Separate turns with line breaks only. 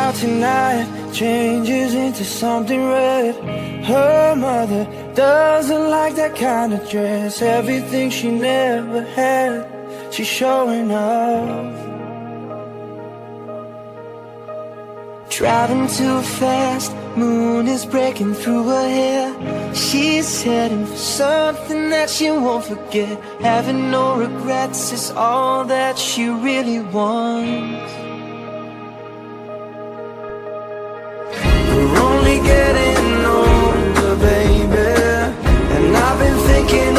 out tonight changes into something red. Her mother doesn't like that kind of dress. Everything she never had, she's showing off. Driving too fast, moon is breaking through her hair. She's heading for something that she won't forget. Having no regrets is all that she really wants. We're only getting older, baby, and I've been thinking